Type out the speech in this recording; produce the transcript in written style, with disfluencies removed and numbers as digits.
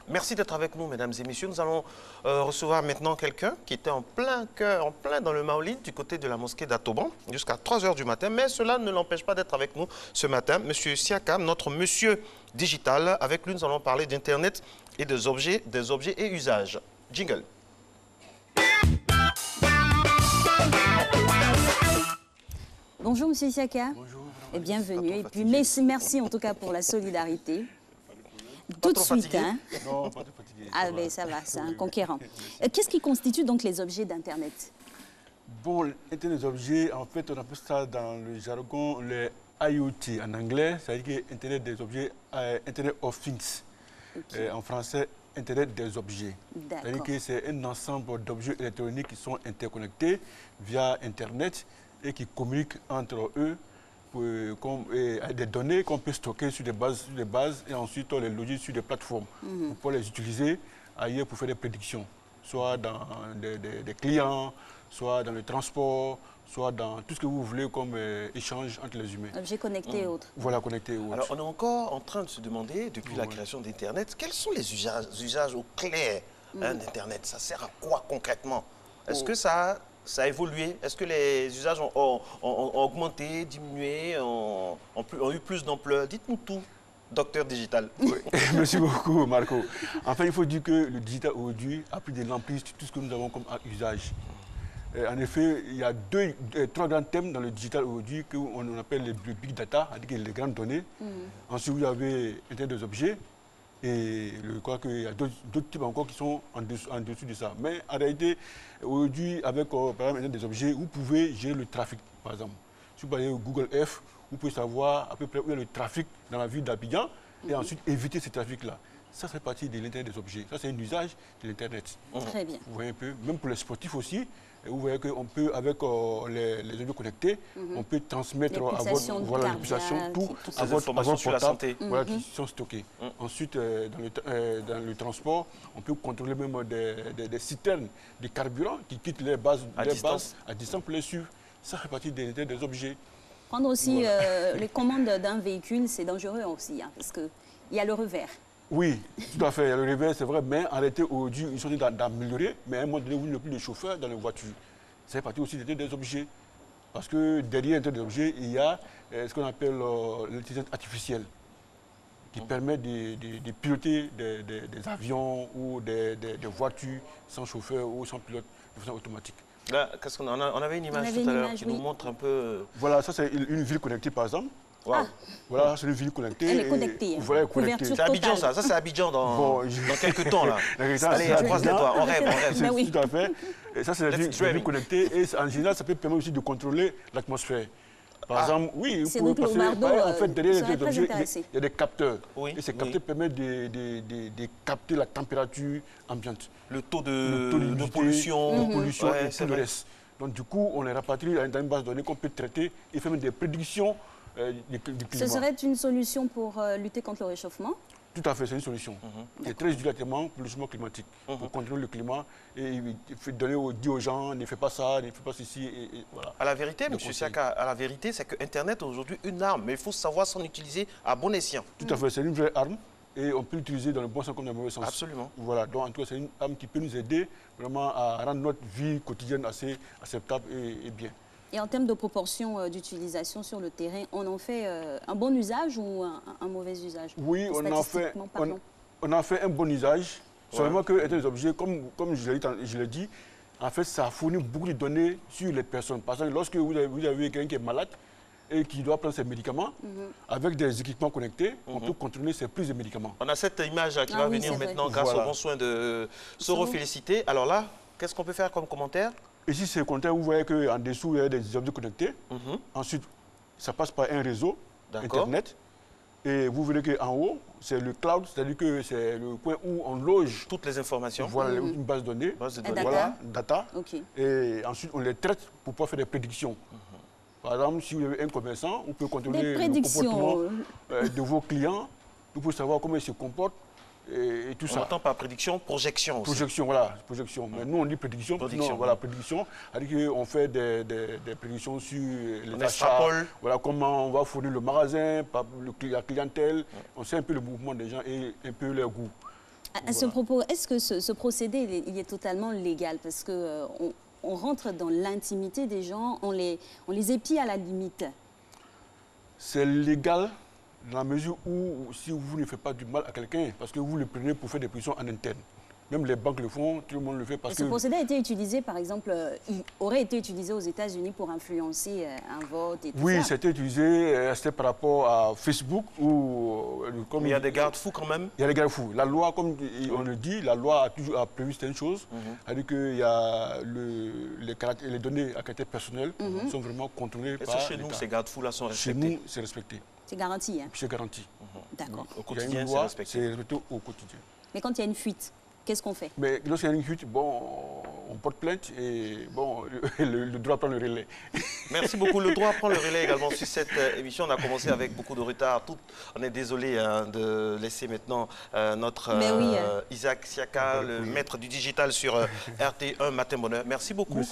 Merci d'être avec nous, mesdames et messieurs. Nous allons recevoir maintenant quelqu'un qui était en plein cœur, en plein dans le Maolid, du côté de la mosquée d'Atoban, jusqu'à 3 h du matin. Mais cela ne l'empêche pas d'être avec nous ce matin. Monsieur Siakam, notre monsieur digital. Avec lui, nous allons parler d'Internet et des objets et usages. Jingle. Bonjour Monsieur Siaka. Bonjour. Et bienvenue. Et puis merci en tout cas pour la solidarité. Tout de suite, hein? Non, pas de fatigué. Ah ben ça va, c'est un conquérant. Qu'est-ce qui constitue donc les objets d'Internet? Bon, Internet des objets, en fait, on appelle ça dans le jargon les IoT en anglais, c'est-à-dire que Internet des objets, Internet of Things. Okay. En français, Internet des objets. C'est-à-dire que c'est un ensemble d'objets électroniques qui sont interconnectés via Internet et qui communiquent entre eux des données qu'on peut stocker sur des bases et ensuite on les loger sur des plateformes pour les utiliser ailleurs pour faire des prédictions, soit dans des clients, soit dans le transport, soit dans tout ce que vous voulez comme échange entre les humains. Objets connectés et autres. Voilà, connectés et autres. Alors, on est encore en train de se demander, depuis la création d'Internet, quels sont les usages au clair d'Internet? Ça sert à quoi concrètement? Est-ce que ça a évolué? Est-ce que les usages ont augmenté, diminué, ont eu plus d'ampleur? Dites-nous tout, docteur digital. Oui. Merci beaucoup, Marco. En fait, il faut dire que le digital aujourd'hui a pris de l'emprise sur tout ce que nous avons comme usage. En effet, il y a trois grands thèmes dans le digital aujourd'hui qu'on appelle le big data, c'est-à-dire les grandes données. Ensuite, vous avez Internet des objets. Et je crois qu'il y a d'autres types encore qui sont en dessous de ça. Mais en réalité, aujourd'hui, avec par exemple des objets, vous pouvez gérer le trafic, par exemple. Si vous parlez au Google Earth, vous pouvez savoir à peu près où est le trafic dans la ville d'Abidjan et ensuite éviter ce trafic-là. Ça fait partie de l'Internet des objets. Ça, c'est un usage de l'Internet. Très bien. Vous voyez un peu, même pour les sportifs aussi, vous voyez qu'on peut, avec les objets connectés, on peut transmettre à votre pulsation, tout à votre portable, voilà, qui sont stockés. Ensuite, dans le transport, on peut contrôler même des citernes de carburant qui quittent les bases à distance pour les suivre. Ça fait partie des objets. Prendre aussi les commandes d'un véhicule, c'est dangereux aussi, hein, parce qu'il y a le revers. Oui, tout à fait. Le revers, c'est vrai, mais en réalité, aujourd'hui, ils sont en train d'améliorer. Mais à un moment donné, vous n'avez plus de chauffeur dans les voitures. C'est parti aussi des objets. Parce que derrière des objets, il y a ce qu'on appelle l'intelligence artificielle, qui permet de piloter des avions ou des voitures sans chauffeur ou sans pilote de façon automatique. Là, on avait une image tout à l'heure qui nous montre un peu... Voilà, ça c'est une ville connectée par exemple. Wow. Ah. Voilà, c'est une ville connectée. Elle est connectée. Voilà, connectée. C'est Abidjan, ça. Ça, c'est Abidjan dans quelques temps, là. Allez, on croise les doigts. On rêve, on rêve. Oui. Tout à fait. Et ça, c'est la ville connectée. Et en général, ça peut permettre aussi de contrôler l'atmosphère. Par exemple, oui, vous pouvez passer, en fait, derrière les objets, il y a des capteurs. Oui, et ces capteurs permettent de capter la température ambiante. Le taux de pollution. De pollution et tout le reste. Donc, du coup, on les rapatrie dans une base de données qu'on peut traiter et faire des prédictions du climat. Ce serait une solution pour lutter contre le réchauffement? Tout à fait, c'est une solution. C'est très utile actuellement pour le changement climatique, pour contrôler le climat et dire aux gens, ne fais pas ça, ne fais pas ceci. Et voilà. À la vérité, M. Siaka, à la vérité, c'est que Internet est aujourd'hui une arme, mais il faut savoir s'en utiliser à bon escient. Tout à fait, c'est une vraie arme et on peut l'utiliser dans le bon sens comme dans le mauvais sens. Absolument. Voilà, donc en tout cas, c'est une arme qui peut nous aider vraiment à rendre notre vie quotidienne assez acceptable et bien. Et en termes de proportion d'utilisation sur le terrain, on en fait un bon usage ou un mauvais usage? Oui, on en fait un bon usage. Seulement que les objets, comme je l'ai dit, en fait, ça fournit beaucoup de données sur les personnes. Par exemple, lorsque vous avez quelqu'un qui est malade et qui doit prendre ses médicaments, avec des équipements connectés, on peut contrôler ses prises de médicaments. On a cette image qui va venir maintenant grâce au bon soin de Soro Félicité. Alors là, qu'est-ce qu'on peut faire comme commentaire? Ici, c'est le compteur, vous voyez qu'en dessous, il y a des objets connectés. Ensuite, ça passe par un réseau Internet. Et vous verrez qu'en haut, c'est le cloud, c'est-à-dire que c'est le point où on loge toutes les informations. Voilà, une base de données. Voilà, data. Et ensuite, on les traite pour pouvoir faire des prédictions. Par exemple, si vous avez un commerçant, on peut contrôler le comportement de vos clients. Vous pouvez savoir comment ils se comportent. Et tout ça. On entend par prédiction, projection aussi. Projection, voilà, projection. Mais nous, on dit prédiction. Non, voilà, prédiction. C'est-à-dire qu'on fait des prédictions sur les achats. Voilà, comment on va fournir le magasin, la clientèle. On sait un peu le mouvement des gens et un peu leur goût. À ce propos, est-ce que ce procédé, il est totalement légal? Parce que on rentre dans l'intimité des gens, on les épie à la limite. C'est légal dans la mesure où si vous ne faites pas du mal à quelqu'un, parce que vous le prenez pour faire des pressions en interne. Même les banques le font, tout le monde le fait parce que... Ce procédé a été utilisé, par exemple, il aurait été utilisé aux États-Unis pour influencer un vote et tout ça. Oui, c'était utilisé, c'était par rapport à Facebook où... Comme il y a des garde-fous quand même. Il y a des garde-fous. La loi, comme on le dit, la loi a toujours prévu certaines choses. C'est-à-dire qu'il y a les données à caractère personnel sont vraiment contrôlées par chez nous, ces garde-fous-là sont respectés? Chez nous, c'est respecté. C'est garanti, hein? C'est garanti. D'accord. Au quotidien, c'est respecté? C'est respecté au quotidien. Mais quand il y a une fuite, qu'est-ce qu'on fait? Mais lorsqu'il y a une fuite, bon, on porte plainte et bon, le droit prend le relais. Merci beaucoup. Le droit prend le relais également sur cette émission. On a commencé avec beaucoup de retard. On est désolé de laisser maintenant notre Isaac Siaka, le maître du digital sur RT1 Matin Bonheur. Merci beaucoup.